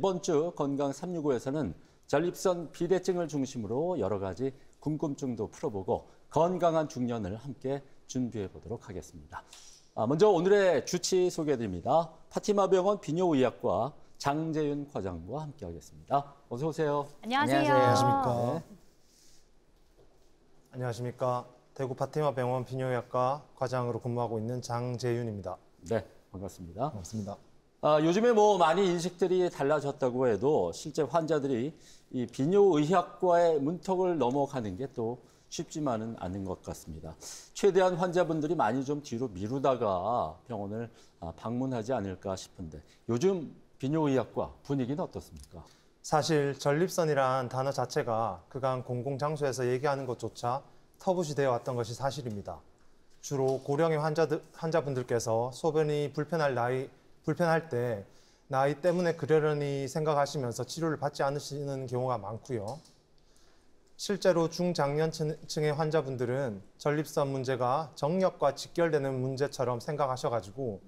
이번 주 건강 365에서는 전립선 비대증을 중심으로 여러 가지 궁금증도 풀어보고 건강한 중년을 함께 준비해 보도록 하겠습니다. 먼저 오늘의 주치 소개해드립니다. 파티마병원 비뇨의학과 장재윤 과장과 함께하겠습니다. 어서 오세요. 안녕하세요. 안녕하십니까. 네. 안녕하십니까. 대구 파티마병원 비뇨의학과 과장으로 근무하고 있는 장재윤입니다. 네, 반갑습니다. 반갑습니다. 요즘에 많이 인식들이 달라졌다고 해도 실제 환자들이 이 비뇨의학과의 문턱을 넘어가는 게 또 쉽지만은 않은 것 같습니다. 최대한 환자분들이 많이 좀 뒤로 미루다가 병원을 방문하지 않을까 싶은데 요즘 비뇨의학과 분위기는 어떻습니까? 사실 전립선이란 단어 자체가 그간 공공장소에서 얘기하는 것조차 터부시 되어 왔던 것이 사실입니다. 주로 고령의 환자분들께서 소변이 불편할 때 나이 때문에 그러려니 생각하시면서 치료를 받지 않으시는 경우가 많고요. 실제로 중장년층의 환자분들은 전립선 문제가 정력과 직결되는 문제처럼 생각하셔가지고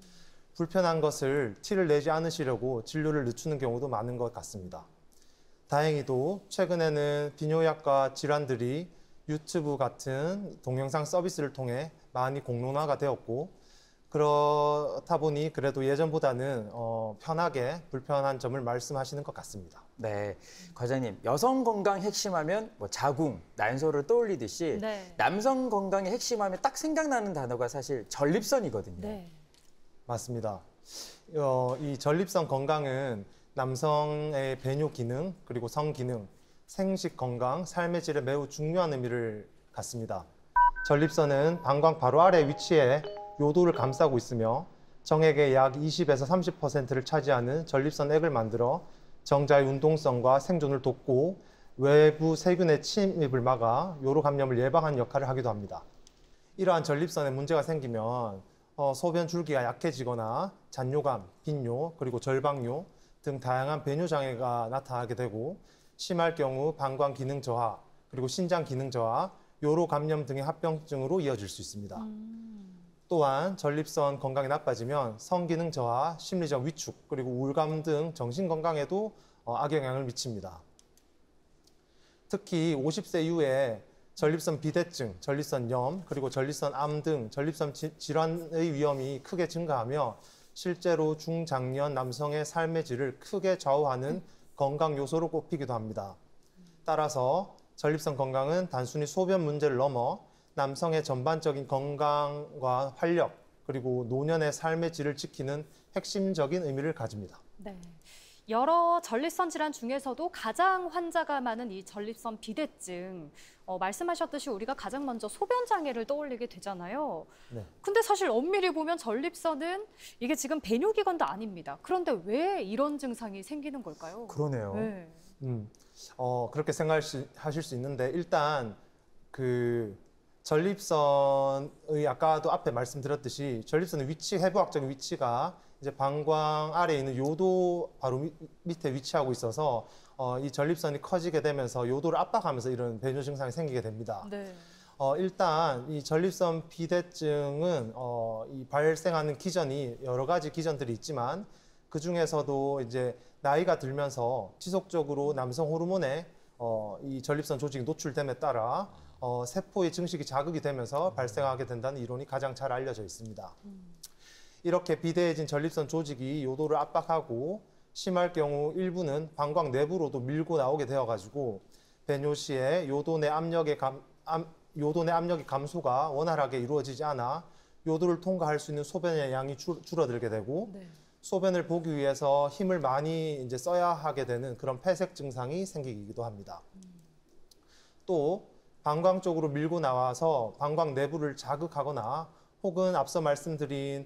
불편한 것을 티를 내지 않으시려고 진료를 늦추는 경우도 많은 것 같습니다. 다행히도 최근에는 비뇨의학과 질환들이 유튜브 같은 동영상 서비스를 통해 많이 공론화가 되었고 그렇다 보니 그래도 예전보다는 편하게 불편한 점을 말씀하시는 것 같습니다. 네, 과장님, 여성 건강 핵심하면 자궁, 난소를 떠올리듯이 네. 남성 건강의 핵심하면 딱 생각나는 단어가 사실 전립선이거든요. 네. 맞습니다. 이 전립선 건강은 남성의 배뇨 기능, 그리고 성 기능, 생식 건강, 삶의 질에 매우 중요한 의미를 갖습니다. 전립선은 방광 바로 아래 위치에 요도를 감싸고 있으며 정액의 약 20에서 30%를 차지하는 전립선액을 만들어 정자의 운동성과 생존을 돕고 외부 세균의 침입을 막아 요로 감염을 예방하는 역할을 하기도 합니다. 이러한 전립선에 문제가 생기면 소변 줄기가 약해지거나 잔뇨감, 빈뇨, 그리고 절박뇨 등 다양한 배뇨 장애가 나타나게 되고 심할 경우 방광 기능 저하, 그리고 신장 기능 저하, 요로 감염 등의 합병증으로 이어질 수 있습니다. 또한 전립선 건강이 나빠지면 성기능 저하, 심리적 위축, 그리고 우울감 등 정신 건강에도 악영향을 미칩니다. 특히 50세 이후에 전립선 비대증, 전립선염, 그리고 전립선암 등 전립선 질환의 위험이 크게 증가하며 실제로 중장년 남성의 삶의 질을 크게 좌우하는 건강 요소로 꼽히기도 합니다. 따라서 전립선 건강은 단순히 소변 문제를 넘어 남성의 전반적인 건강과 활력, 그리고 노년의 삶의 질을 지키는 핵심적인 의미를 가집니다. 네. 여러 전립선 질환 중에서도 가장 환자가 많은 이 전립선 비대증, 말씀하셨듯이 우리가 가장 먼저 소변 장애를 떠올리게 되잖아요. 네. 근데 사실 엄밀히 보면 전립선은 이게 지금 배뇨기관도 아닙니다. 그런데 왜 이런 증상이 생기는 걸까요? 그러네요. 네. 그렇게 생각하실 수 있는데 일단 전립선의 아까도 앞에 말씀드렸듯이 전립선의 해부학적인 위치가 이제 방광 아래에 있는 요도 바로 밑에 위치하고 있어서 이 전립선이 커지게 되면서 요도를 압박하면서 이런 배뇨 증상이 생기게 됩니다. 네. 일단 이 전립선 비대증은 이 발생하는 기전이 여러 가지 기전들이 있지만 그 중에서도 이제 나이가 들면서 지속적으로 남성 호르몬에 이 전립선 조직이 노출됨에 따라 세포의 증식이 자극이 되면서 발생하게 된다는 이론이 가장 잘 알려져 있습니다. 이렇게 비대해진 전립선 조직이 요도를 압박하고 심할 경우 일부는 방광 내부로도 밀고 나오게 되어가지고 배뇨 시에 요도 내 압력의 감소가 원활하게 이루어지지 않아 요도를 통과할 수 있는 소변의 양이 줄어들게 되고 네. 소변을 보기 위해서 힘을 많이 이제 써야 하게 되는 그런 폐색 증상이 생기기도 합니다. 또 방광 쪽으로 밀고 나와서 방광 내부를 자극하거나 혹은 앞서 말씀드린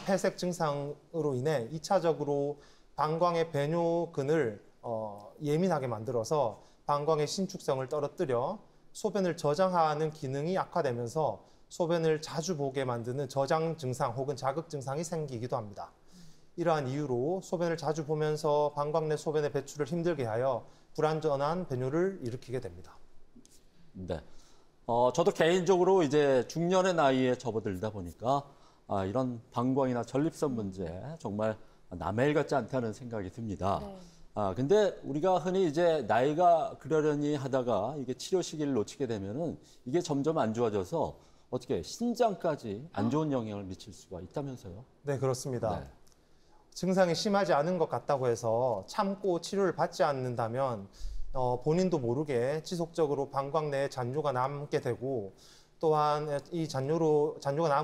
폐색 증상으로 인해 2차적으로 방광의 배뇨근을 예민하게 만들어서 방광의 신축성을 떨어뜨려 소변을 저장하는 기능이 악화되면서 소변을 자주 보게 만드는 저장 증상 혹은 자극 증상이 생기기도 합니다. 이러한 이유로 소변을 자주 보면서 방광 내 소변의 배출을 힘들게 하여 불안전한 배뇨를 일으키게 됩니다. 네. 저도 개인적으로 이제 중년의 나이에 접어들다 보니까 이런 방광이나 전립선 문제 정말 남의 일 같지 않다는 생각이 듭니다. 네. 근데 우리가 흔히 이제 나이가 그러려니 하다가 이게 치료 시기를 놓치게 되면은 이게 점점 안 좋아져서 어떻게 신장까지 안 좋은 영향을 미칠 수가 있다면서요? 네, 그렇습니다. 네. 증상이 심하지 않은 것 같다고 해서 참고 치료를 받지 않는다면 본인도 모르게 지속적으로 방광 내에 잔뇨가 남게 되고 또한 이 잔뇨가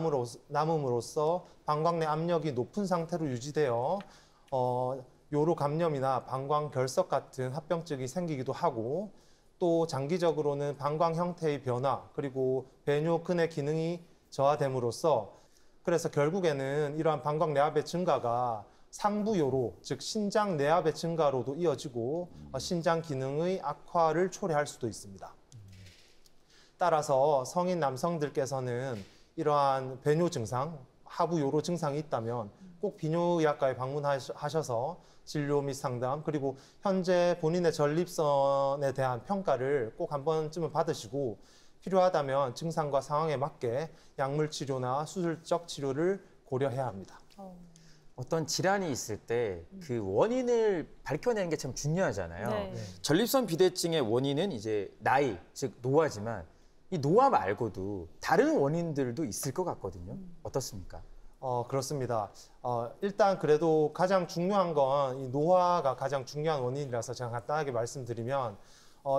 남음으로써 방광 내 압력이 높은 상태로 유지되어 요로 감염이나 방광 결석 같은 합병증이 생기기도 하고 또 장기적으로는 방광 형태의 변화 그리고 배뇨근의 기능이 저하됨으로써 그래서 결국에는 이러한 방광 내압의 증가가 상부요로 즉 신장 내압의 증가로도 이어지고 신장 기능의 악화를 초래할 수도 있습니다. 따라서 성인 남성들께서는 이러한 배뇨 증상, 하부 요로 증상이 있다면 꼭 비뇨의학과에 방문하셔서 진료 및 상담 그리고 현재 본인의 전립선에 대한 평가를 꼭 한 번쯤은 받으시고 필요하다면 증상과 상황에 맞게 약물 치료나 수술적 치료를 고려해야 합니다. 어떤 질환이 있을 때 그 원인을 밝혀내는 게 참 중요하잖아요. 네. 전립선 비대증의 원인은 이제 나이, 즉 노화지만 이 노화 말고도 다른 원인들도 있을 것 같거든요. 어떻습니까? 그렇습니다. 일단 그래도 가장 중요한 건 이 노화가 가장 중요한 원인이라서 제가 간단하게 말씀드리면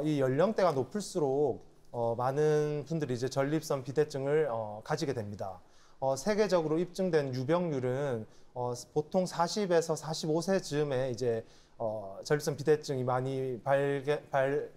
이 연령대가 높을수록 많은 분들이 이제 전립선 비대증을 가지게 됩니다. 세계적으로 입증된 유병률은 보통 40에서 45세 즈음에 이제 전립선 비대증이 많이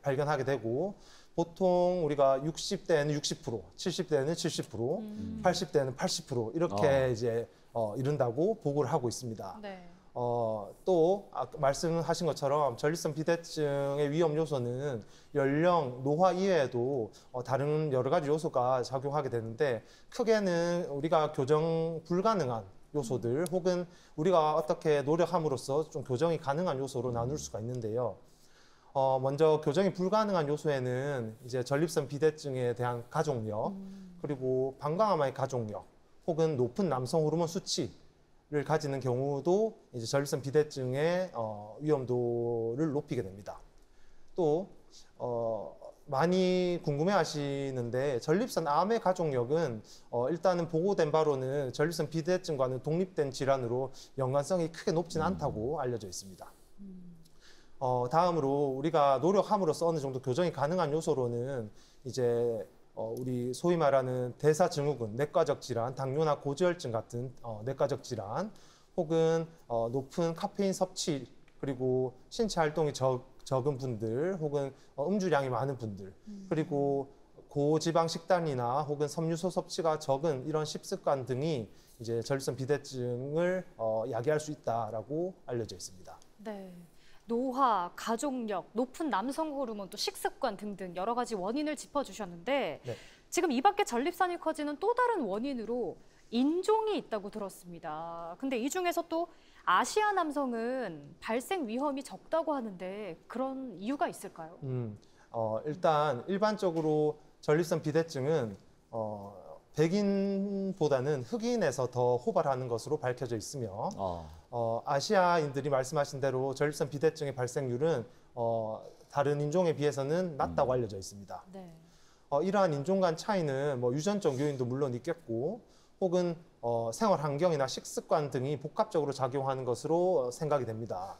발견하게 되고 보통 우리가 60대에는 60%, 70대에는 70%, 80대에는 80% 이렇게 이제 이른다고 보고를 하고 있습니다. 네. 또 아까 말씀하신 것처럼 전립선 비대증의 위험 요소는 연령, 노화 이외에도 다른 여러 가지 요소가 작용하게 되는데 크게는 우리가 교정 불가능한 요소들 혹은 우리가 어떻게 노력함으로써 좀 교정이 가능한 요소로 나눌 수가 있는데요. 먼저 교정이 불가능한 요소에는 이제 전립선 비대증에 대한 가족력 그리고 방광암의 가족력 혹은 높은 남성 호르몬 수치를 가지는 경우도 이제 전립선 비대증의 위험도를 높이게 됩니다. 또 많이 궁금해하시는데 전립선 암의 가족력은 일단은 보고된 바로는 전립선 비대증과는 독립된 질환으로 연관성이 크게 높지는 않다고 알려져 있습니다. 다음으로 우리가 노력함으로써 어느 정도 교정이 가능한 요소로는 이제 우리 소위 말하는 대사증후군, 내과적 질환, 당뇨나 고지혈증 같은 내과적 질환, 혹은 높은 카페인 섭취 그리고 신체 활동이 적은 분들, 혹은 음주량이 많은 분들, 그리고 고지방 식단이나 혹은 섬유소 섭취가 적은 이런 식습관 등이 이제 전립선 비대증을 야기할 수 있다라고 알려져 있습니다. 네. 노화, 가족력, 높은 남성 호르몬, 또 식습관 등등 여러 가지 원인을 짚어주셨는데 네. 지금 이 밖에 전립선이 커지는 또 다른 원인으로 인종이 있다고 들었습니다. 근데 이 중에서 또 아시아 남성은 발생 위험이 적다고 하는데 그런 이유가 있을까요? 일단 일반적으로 전립선 비대증은 백인보다는 흑인에서 더 호발하는 것으로 밝혀져 있으며 아시아인들이 말씀하신 대로 전립선 비대증의 발생률은 다른 인종에 비해서는 낮다고 알려져 있습니다. 네. 이러한 인종 간 차이는 뭐 유전적 요인도 물론 있겠고 혹은 생활 환경이나 식습관 등이 복합적으로 작용하는 것으로 생각이 됩니다.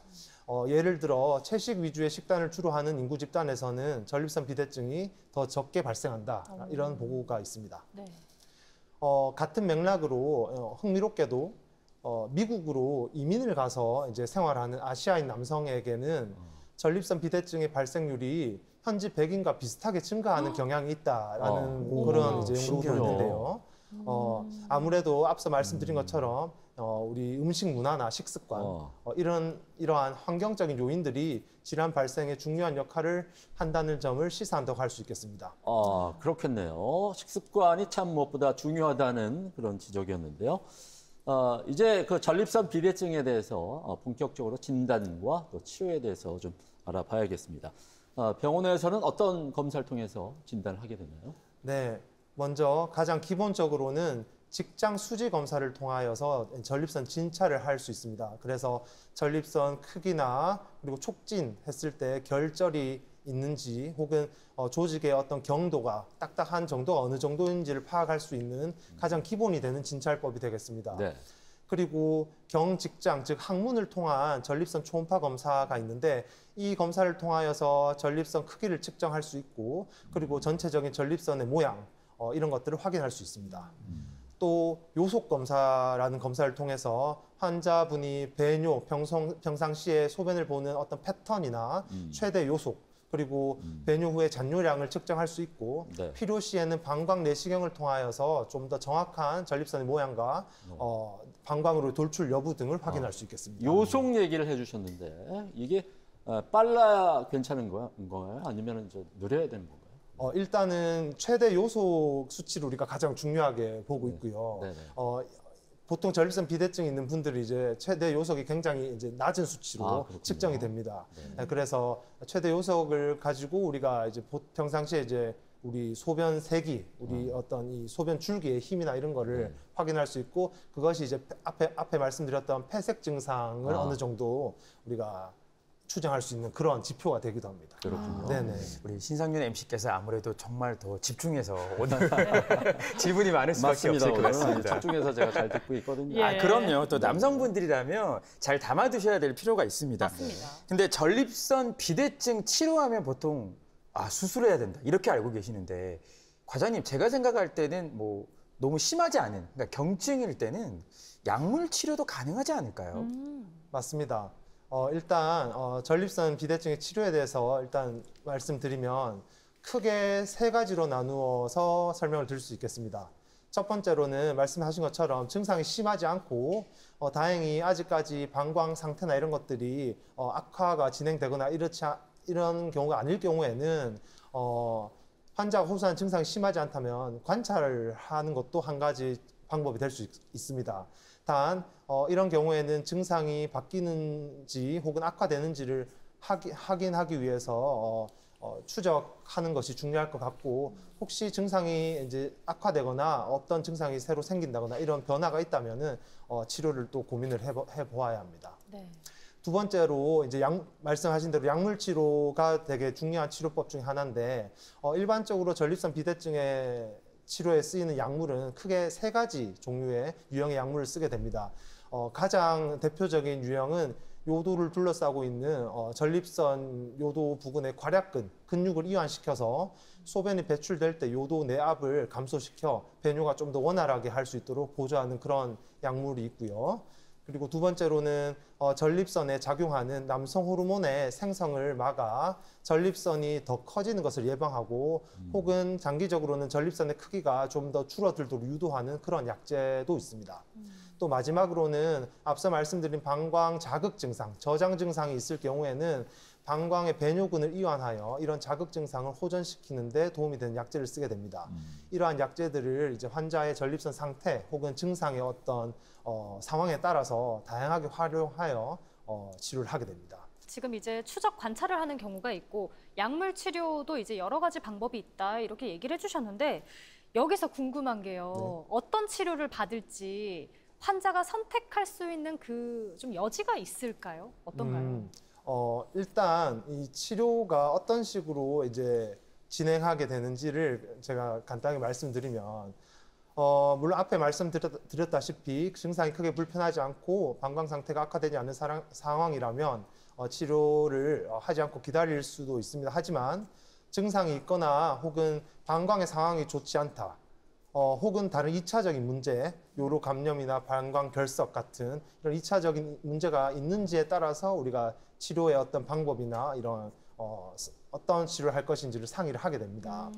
예를 들어 채식 위주의 식단을 주로 하는 인구 집단에서는 전립선 비대증이 더 적게 발생한다. 이런 보고가 있습니다. 네. 같은 맥락으로 흥미롭게도 미국으로 이민을 가서 이제 생활하는 아시아인 남성에게는 전립선 비대증의 발생률이 현지 백인과 비슷하게 증가하는 경향이 있다라는 그런 이제 연구가 있는데요. 아무래도 앞서 말씀드린 것처럼 우리 음식 문화나 식습관 이러한 환경적인 요인들이 질환 발생에 중요한 역할을 한다는 점을 시사한다고 할 수 있겠습니다. 그렇겠네요. 식습관이 참 무엇보다 중요하다는 그런 지적이었는데요. 이제 그 전립선 비대증에 대해서 본격적으로 진단과 또 치료에 대해서 좀 알아봐야겠습니다. 병원에서는 어떤 검사를 통해서 진단을 하게 되나요? 네, 먼저 가장 기본적으로는 직장 수지 검사를 통하여서 전립선 진찰을 할 수 있습니다. 그래서 전립선 크기나 그리고 촉진했을 때 결절이 있는지 혹은 조직의 어떤 경도가 딱딱한 정도가 어느 정도인지를 파악할 수 있는 가장 기본이 되는 진찰법이 되겠습니다. 네. 그리고 경직장, 즉 항문을 통한 전립선 초음파 검사가 있는데 이 검사를 통하여서 전립선 크기를 측정할 수 있고 그리고 전체적인 전립선의 모양 이런 것들을 확인할 수 있습니다. 또 요속 검사라는 검사를 통해서 환자분이 배뇨, 평상시에 소변을 보는 어떤 패턴이나 최대 요속 그리고 배뇨 후에 잔뇨량을 측정할 수 있고 네. 필요시에는 방광 내시경을 통하여서 좀 더 정확한 전립선의 모양과 방광으로 돌출 여부 등을 확인할 수 있겠습니다. 요속 얘기를 해주셨는데 이게 빨라야 괜찮은 건가요? 아니면 느려야 되는 건가요? 일단은 최대 요속 수치를 우리가 가장 중요하게 보고 있고요. 네네. 보통 전립선 비대증이 있는 분들이 이제 최대 요속이 굉장히 이제 낮은 수치로 그렇군요. 측정이 됩니다. 네. 그래서 최대 요속을 가지고 우리가 이제 평상시에 이제 우리 소변 세기, 우리 어떤 이 소변 줄기의 힘이나 이런 거를 네. 확인할 수 있고 그것이 이제 앞에 말씀드렸던 폐색 증상을 어느 정도 우리가 추정할 수 있는 그런 지표가 되기도 합니다. 그렇군요. 네네. 우리 신상윤 MC께서 아무래도 정말 더 집중해서 오늘 질문이 많을 수밖에 맞습니다. 없을 것 오늘 같습니다. 집중해서 제가 잘 듣고 있거든요. 예. 아, 그럼요. 또 남성분들이라면 잘 담아두셔야 될 필요가 있습니다. 맞습니다. 근데 전립선 비대증 치료하면 보통 수술해야 된다 이렇게 알고 계시는데 과장님 제가 생각할 때는 뭐 너무 심하지 않은 그러니까 경증일 때는 약물 치료도 가능하지 않을까요? 맞습니다. 일단 전립선 비대증의 치료에 대해서 일단 말씀드리면 크게 세 가지로 나누어서 설명을 드릴 수 있겠습니다. 첫 번째로는 말씀하신 것처럼 증상이 심하지 않고 다행히 아직까지 방광 상태나 이런 것들이 악화가 진행되거나 이런 경우가 아닐 경우에는 환자가 호소하는 증상이 심하지 않다면 관찰을 하는 것도 한 가지 방법이 될 수 있습니다. 단 이런 경우에는 증상이 바뀌는지 혹은 악화되는지를 확인하기 위해서 추적하는 것이 중요할 것 같고 혹시 증상이 이제 악화되거나 어떤 증상이 새로 생긴다거나 이런 변화가 있다면은 치료를 또 고민을 해보아야 합니다. 네. 두 번째로 이제 말씀하신 대로 약물 치료가 되게 중요한 치료법 중에 하나인데 일반적으로 전립선 비대증의 치료에 쓰이는 약물은 크게 세 가지 종류의 유형의 약물을 쓰게 됩니다. 가장 대표적인 유형은 요도를 둘러싸고 있는 전립선 요도 부근의 괄약근, 근육을 이완시켜서 소변이 배출될 때 요도 내압을 감소시켜 배뇨가 좀 더 원활하게 할 수 있도록 보조하는 그런 약물이 있고요. 그리고 두 번째로는 전립선에 작용하는 남성 호르몬의 생성을 막아 전립선이 더 커지는 것을 예방하고 혹은 장기적으로는 전립선의 크기가 좀 더 줄어들도록 유도하는 그런 약제도 있습니다. 또 마지막으로는 앞서 말씀드린 방광 자극 증상, 저장 증상이 있을 경우에는 방광의 배뇨근을 이완하여 이런 자극 증상을 호전시키는 데 도움이 되는 약제를 쓰게 됩니다. 이러한 약제들을 이제 환자의 전립선 상태 혹은 증상의 어떤 상황에 따라서 다양하게 활용하여 치료를 하게 됩니다. 지금 이제 추적 관찰을 하는 경우가 있고 약물 치료도 이제 여러 가지 방법이 있다 이렇게 얘기를 해주셨는데 여기서 궁금한 게요. 어떤 치료를 받을지 환자가 선택할 수 있는 그 좀 여지가 있을까요? 어떤가요? 일단 이 치료가 어떤 식으로 이제 진행하게 되는지를 제가 간단하게 말씀드리면 물론 앞에 말씀드렸다시피 증상이 크게 불편하지 않고 방광 상태가 악화되지 않는 상황이라면 치료를 하지 않고 기다릴 수도 있습니다. 하지만 증상이 있거나 혹은 방광의 상황이 좋지 않다. 혹은 다른 2차적인 문제, 요로 감염이나 방광 결석 같은 이런 2차적인 문제가 있는지에 따라서 우리가 치료의 어떤 방법이나 이런 어떤 치료를 할 것인지를 상의를 하게 됩니다.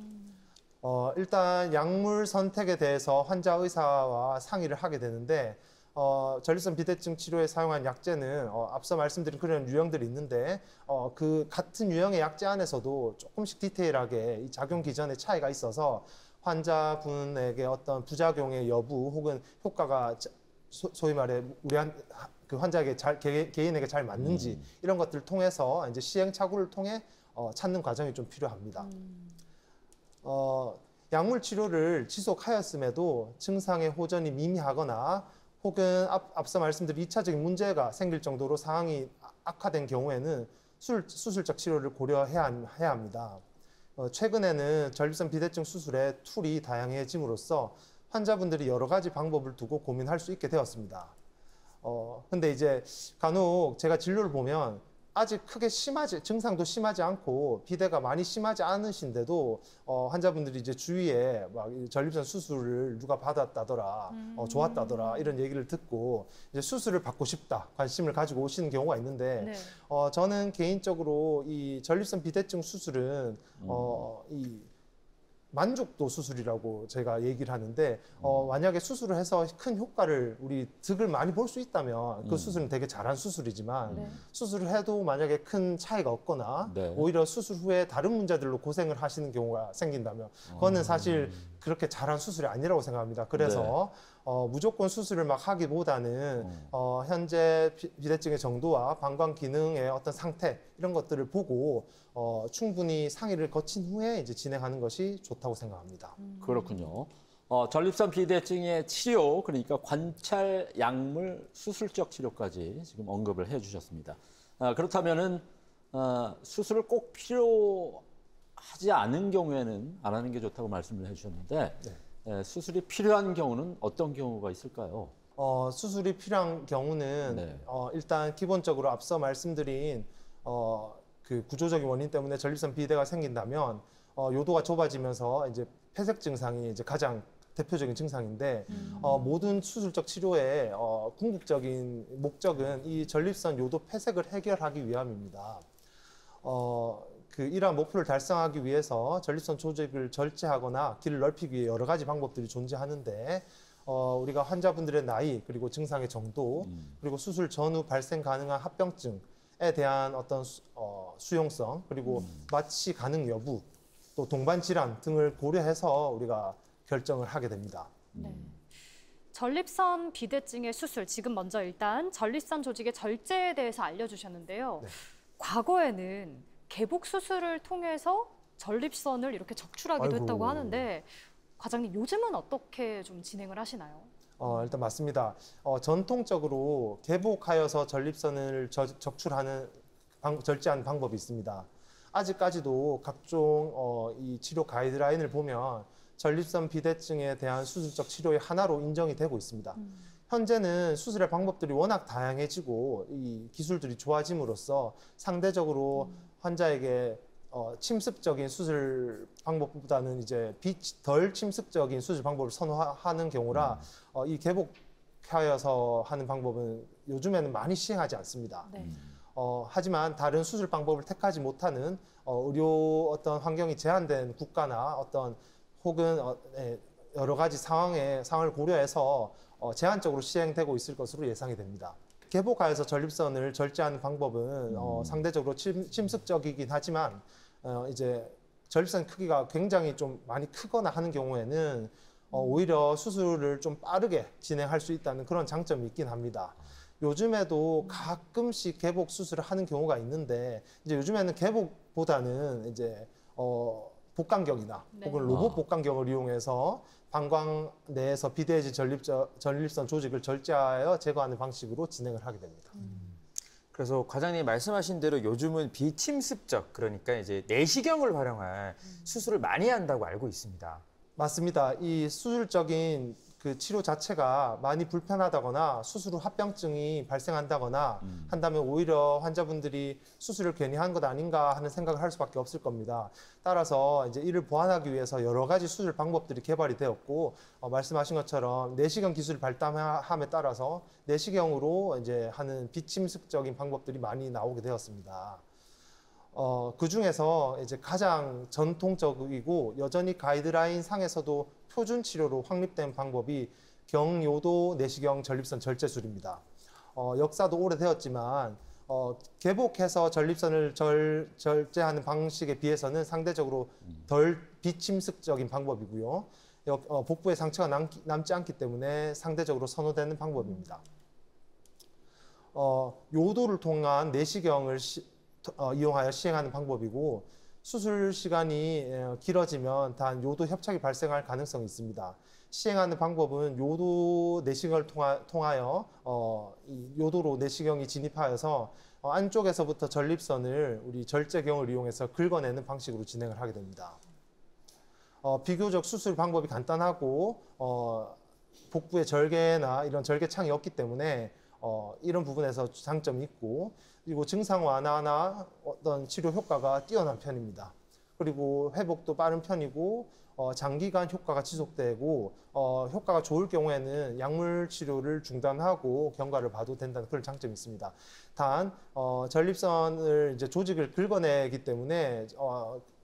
일단 약물 선택에 대해서 환자 의사와 상의를 하게 되는데 전립선 비대증 치료에 사용한 약제는 앞서 말씀드린 그런 유형들이 있는데 그 같은 유형의 약제 안에서도 조금씩 디테일하게 이 작용 기전의 차이가 있어서 환자분에게 어떤 부작용의 여부 혹은 효과가 소위 말해 그 환자에게 개인에게 잘 맞는지 이런 것들을 통해서 이제 시행착오를 통해 찾는 과정이 좀 필요합니다. 약물 치료를 지속하였음에도 증상의 호전이 미미하거나 혹은 앞서 말씀드린 2차적인 문제가 생길 정도로 상황이 악화된 경우에는 수술적 치료를 고려해야 합니다. 최근에는 전립선 비대증 수술의 툴이 다양해짐으로써 환자분들이 여러 가지 방법을 두고 고민할 수 있게 되었습니다. 근데 이제 간혹 제가 진료를 보면 아직 크게 증상도 심하지 않고 비대가 많이 심하지 않으신데도 환자분들이 이제 주위에 막 전립선 수술을 누가 받았다더라, 좋았다더라 이런 얘기를 듣고 이제 수술을 받고 싶다 관심을 가지고 오시는 경우가 있는데 네. 저는 개인적으로 이 전립선 비대증 수술은 이 만족도 수술이라고 제가 얘기를 하는데 만약에 수술을 해서 큰 효과를 우리 득을 많이 볼 수 있다면 그 수술은 되게 잘한 수술이지만 네. 수술을 해도 만약에 큰 차이가 없거나 네. 오히려 수술 후에 다른 문제들로 고생을 하시는 경우가 생긴다면 그거는 사실 그렇게 잘한 수술이 아니라고 생각합니다. 그래서 무조건 수술을 막 하기보다는 현재 비대증의 정도와 방광 기능의 어떤 상태 이런 것들을 보고 충분히 상의를 거친 후에 이제 진행하는 것이 좋다고 생각합니다. 그렇군요. 전립선 비대증의 치료, 그러니까 관찰, 약물, 수술적 치료까지 지금 언급을 해주셨습니다. 그렇다면은 수술을 꼭 필요하지 않은 경우에는 안 하는 게 좋다고 말씀을 해주셨는데 수술이 필요한 경우는 어떤 경우가 있을까요? 수술이 필요한 경우는 네. 일단 기본적으로 앞서 말씀드린 그 구조적인 원인 때문에 전립선 비대가 생긴다면 요도가 좁아지면서 이제 폐색 증상이 이제 가장 대표적인 증상인데 모든 수술적 치료의 궁극적인 목적은 이 전립선 요도 폐색을 해결하기 위함입니다. 이러한 목표를 달성하기 위해서 전립선 조직을 절제하거나 길을 넓히기 위해 여러 가지 방법들이 존재하는데 우리가 환자분들의 나이 그리고 증상의 정도 그리고 수술 전후 발생 가능한 합병증에 대한 어떤 수용성 그리고 마취 가능 여부 또 동반 질환 등을 고려해서 우리가 결정을 하게 됩니다. 네. 전립선 비대증의 수술, 지금 먼저 일단 전립선 조직의 절제에 대해서 알려주셨는데요. 네. 과거에는 개복 수술을 통해서 전립선을 이렇게 적출하기도 아이고. 했다고 하는데 과장님 요즘은 어떻게 좀 진행을 하시나요? 일단 맞습니다. 전통적으로 개복하여서 전립선을 절제하는 방법이 있습니다. 아직까지도 각종 이 치료 가이드라인을 보면 전립선 비대증에 대한 수술적 치료의 하나로 인정이 되고 있습니다. 현재는 수술의 방법들이 워낙 다양해지고 이 기술들이 좋아짐으로써 상대적으로 환자에게 침습적인 수술 방법보다는 이제 덜 침습적인 수술 방법을 선호하는 경우라 이 개복하여서 하는 방법은 요즘에는 많이 시행하지 않습니다. 네. 하지만 다른 수술 방법을 택하지 못하는 의료 어떤 환경이 제한된 국가나 혹은 여러 가지 상황을 고려해서 제한적으로 시행되고 있을 것으로 예상이 됩니다. 개복하여서 전립선을 절제하는 방법은 상대적으로 침습적이긴 하지만 이제 전립선 크기가 굉장히 좀 많이 크거나 하는 경우에는 오히려 수술을 좀 빠르게 진행할 수 있다는 그런 장점이 있긴 합니다. 요즘에도 가끔씩 개복 수술을 하는 경우가 있는데 이제 요즘에는 개복보다는 이제 복강경이나 네. 혹은 로봇 복강경을 이용해서 방광 내에서 비대해진 전립선 조직을 절제하여 제거하는 방식으로 진행을 하게 됩니다. 그래서 과장님 말씀하신 대로 요즘은 비침습적, 그러니까 이제 내시경을 활용한 수술을 많이 한다고 알고 있습니다. 맞습니다. 이 수술적인 그 치료 자체가 많이 불편하다거나 수술 후 합병증이 발생한다거나 한다면 오히려 환자분들이 수술을 괜히 한 것 아닌가 하는 생각을 할 수밖에 없을 겁니다. 따라서 이제 이를 보완하기 위해서 여러 가지 수술 방법들이 개발이 되었고 말씀하신 것처럼 내시경 기술 발달함에 따라서 내시경으로 이제 하는 비침습적인 방법들이 많이 나오게 되었습니다. 그 중에서 이제 가장 전통적이고 여전히 가이드라인 상에서도 표준 치료로 확립된 방법이 경요도 내시경 전립선 절제술입니다. 역사도 오래되었지만 개복해서 전립선을 절제하는 방식에 비해서는 상대적으로 덜 비침습적인 방법이고요. 복부에 상처가 남지 않기 때문에 상대적으로 선호되는 방법입니다. 요도를 통한 내시경을 이용하여 시행하는 방법이고 수술 시간이 길어지면 단 요도 협착이 발생할 가능성이 있습니다. 시행하는 방법은 요도 내시경을 통하여 이 요도로 내시경이 진입하여서 안쪽에서부터 전립선을 우리 절제경을 이용해서 긁어내는 방식으로 진행을 하게 됩니다. 비교적 수술 방법이 간단하고 복부에 절개나 이런 절개창이 없기 때문에 이런 부분에서 장점이 있고, 그리고 증상 완화나 어떤 치료 효과가 뛰어난 편입니다. 그리고 회복도 빠른 편이고 장기간 효과가 지속되고 효과가 좋을 경우에는 약물 치료를 중단하고 경과를 봐도 된다는 그런 장점이 있습니다. 단 전립선을 이제 조직을 긁어내기 때문에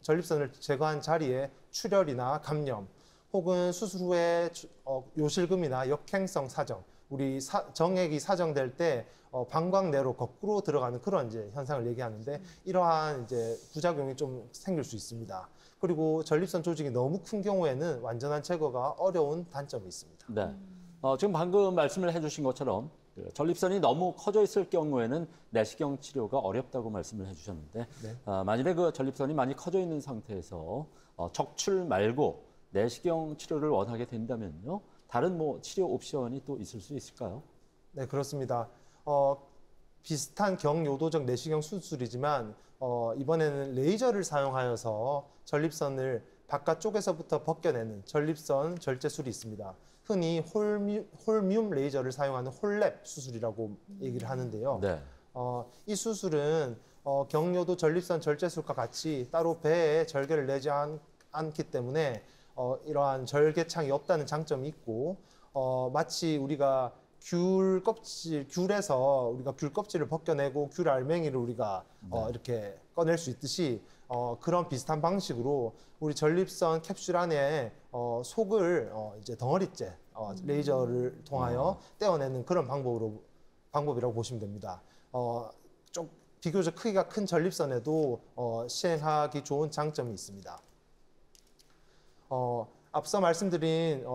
전립선을 제거한 자리에 출혈이나 감염 혹은 수술 후에 요실금이나 역행성 사정, 우리 정액이 사정될 때 방광 내로 거꾸로 들어가는 그런 이제 현상을 얘기하는데, 이러한 이제 부작용이 좀 생길 수 있습니다. 그리고 전립선 조직이 너무 큰 경우에는 완전한 제거가 어려운 단점이 있습니다. 네. 지금 방금 말씀을 해주신 것처럼 전립선이 너무 커져 있을 경우에는 내시경 치료가 어렵다고 말씀을 해주셨는데, 네. 만일에 그 전립선이 많이 커져 있는 상태에서 적출 말고 내시경 치료를 원하게 된다면요, 다른 뭐 치료 옵션이 또 있을 수 있을까요? 네, 그렇습니다. 비슷한 경요도적 내시경 수술이지만 이번에는 레이저를 사용하여서 전립선을 바깥쪽에서부터 벗겨내는 전립선 절제술이 있습니다. 흔히 홀뮨 레이저를 사용하는 홀랩 수술이라고 얘기를 하는데요. 네. 이 수술은 경요도 전립선 절제술과 같이 따로 배에 절개를 내지 않기 때문에 이러한 절개창이 없다는 장점이 있고, 마치 우리가 귤에서 우리가 귤 껍질을 벗겨내고 귤 알맹이를 우리가 이렇게 꺼낼 수 있듯이 그런 비슷한 방식으로 우리 전립선 캡슐 안에 속을 이제 덩어리째 레이저를 통하여 떼어내는 그런 방법이라고 보시면 됩니다. 좀 비교적 크기가 큰 전립선에도 시행하기 좋은 장점이 있습니다. 앞서 말씀드린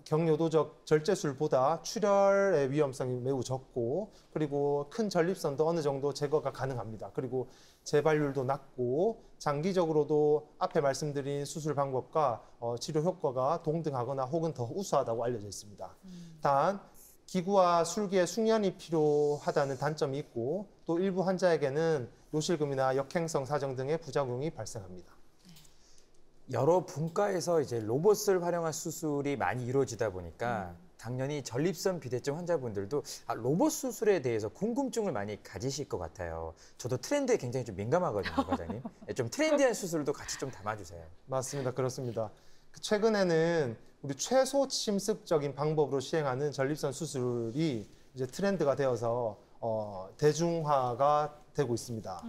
경요도적 절제술보다 출혈의 위험성이 매우 적고, 그리고 큰 전립선도 어느 정도 제거가 가능합니다. 그리고 재발률도 낮고, 장기적으로도 앞에 말씀드린 수술 방법과 치료 효과가 동등하거나 혹은 더 우수하다고 알려져 있습니다. 단 기구와 술기의 숙련이 필요하다는 단점이 있고, 또 일부 환자에게는 요실금이나 역행성 사정 등의 부작용이 발생합니다. 여러 분과에서 이제 로봇을 활용한 수술이 많이 이루어지다 보니까 당연히 전립선 비대증 환자분들도 로봇 수술에 대해서 궁금증을 많이 가지실 것 같아요. 저도 트렌드에 굉장히 좀 민감하거든요, 과장님. 좀 트렌디한 수술도 같이 좀 담아주세요. 맞습니다. 그렇습니다. 최근에는 우리 최소 침습적인 방법으로 시행하는 전립선 수술이 이제 트렌드가 되어서 대중화가 되고 있습니다.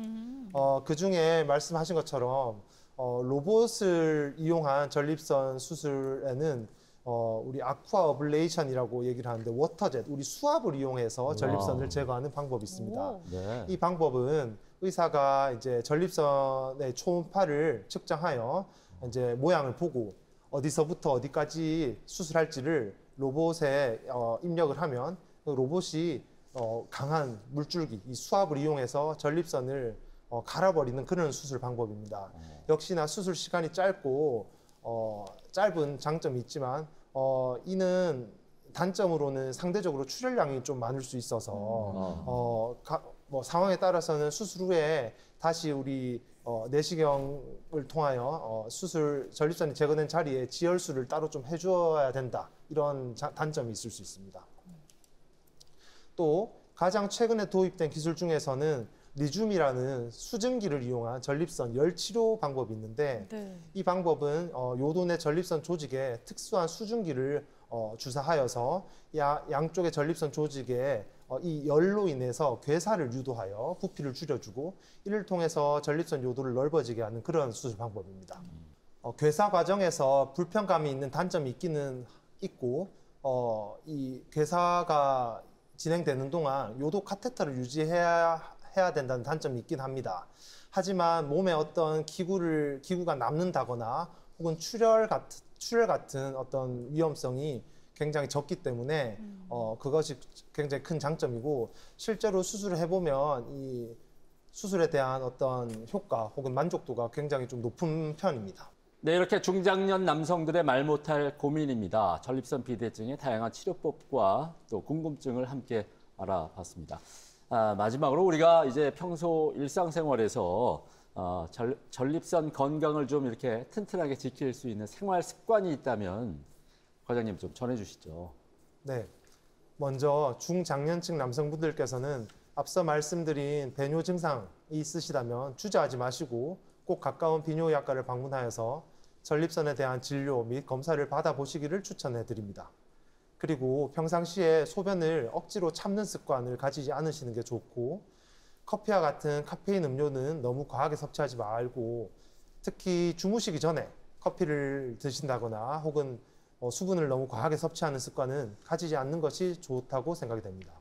그 중에 말씀하신 것처럼 로봇을 이용한 전립선 수술에는 우리 아쿠아 어블레이션이라고 얘기를 하는데, 워터젯, 우리 수압을 이용해서 전립선을 제거하는 방법이 있습니다. 네. 이 방법은 의사가 이제 전립선의 초음파를 측정하여 이제 모양을 보고 어디서부터 어디까지 수술할지를 로봇에 입력을 하면 그 로봇이 강한 물줄기, 이 수압을 이용해서 전립선을 갈아버리는 그런 수술 방법입니다. 역시나 수술 시간이 짧고 짧은 장점이 있지만 이는 단점으로는 상대적으로 출혈량이 좀 많을 수 있어서 뭐 상황에 따라서는 수술 후에 다시 우리 내시경을 통하여 전립선이 제거된 자리에 지혈술을 따로 좀 해줘야 된다, 이런 단점이 있을 수 있습니다. 또 가장 최근에 도입된 기술 중에서는 리줌이라는 수증기를 이용한 전립선 열 치료 방법이 있는데, 네. 이 방법은 요도 내 전립선 조직에 특수한 수증기를 주사하여서 양쪽의 전립선 조직에 이 열로 인해서 괴사를 유도하여 부피를 줄여주고, 이를 통해서 전립선 요도를 넓어지게 하는 그런 수술 방법입니다. 괴사 과정에서 불편감이 있는 단점이 있기는 있고, 이 괴사가 진행되는 동안 요도 카테터를 유지해야 된다는 단점이 있긴 합니다. 하지만 몸에 어떤 기구가 남는다거나 혹은 출혈 같은 어떤 위험성이 굉장히 적기 때문에 그것이 굉장히 큰 장점이고, 실제로 수술을 해보면 이 수술에 대한 어떤 효과 혹은 만족도가 굉장히 좀 높은 편입니다. 네, 이렇게 중장년 남성들의 말 못할 고민입니다. 전립선 비대증의 다양한 치료법과 또 궁금증을 함께 알아봤습니다. 마지막으로 우리가 이제 평소 일상생활에서 전립선 건강을 좀 이렇게 튼튼하게 지킬 수 있는 생활 습관이 있다면 과장님 좀 전해주시죠. 네, 먼저 중장년층 남성분들께서는 앞서 말씀드린 배뇨 증상이 있으시다면 주저하지 마시고 꼭 가까운 비뇨의학과를 방문하여서 전립선에 대한 진료 및 검사를 받아보시기를 추천해 드립니다. 그리고 평상시에 소변을 억지로 참는 습관을 가지지 않으시는 게 좋고, 커피와 같은 카페인 음료는 너무 과하게 섭취하지 말고, 특히 주무시기 전에 커피를 드신다거나 혹은 수분을 너무 과하게 섭취하는 습관은 가지지 않는 것이 좋다고 생각이 됩니다.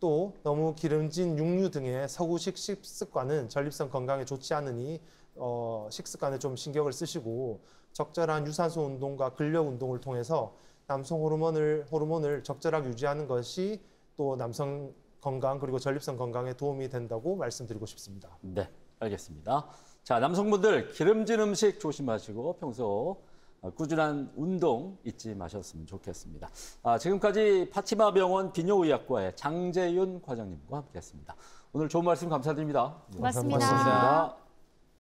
또 너무 기름진 육류 등의 서구식 식습관은 전립선 건강에 좋지 않으니 식습관에 좀 신경을 쓰시고, 적절한 유산소 운동과 근력 운동을 통해서 남성 호르몬을 적절하게 유지하는 것이 또 남성 건강 그리고 전립선 건강에 도움이 된다고 말씀드리고 싶습니다. 네, 알겠습니다. 자, 남성분들 기름진 음식 조심하시고 평소 꾸준한 운동 잊지 마셨으면 좋겠습니다. 지금까지 파티마 병원 비뇨의학과의 장재윤 과장님과 함께했습니다. 오늘 좋은 말씀 감사드립니다. 고맙습니다. 고맙습니다.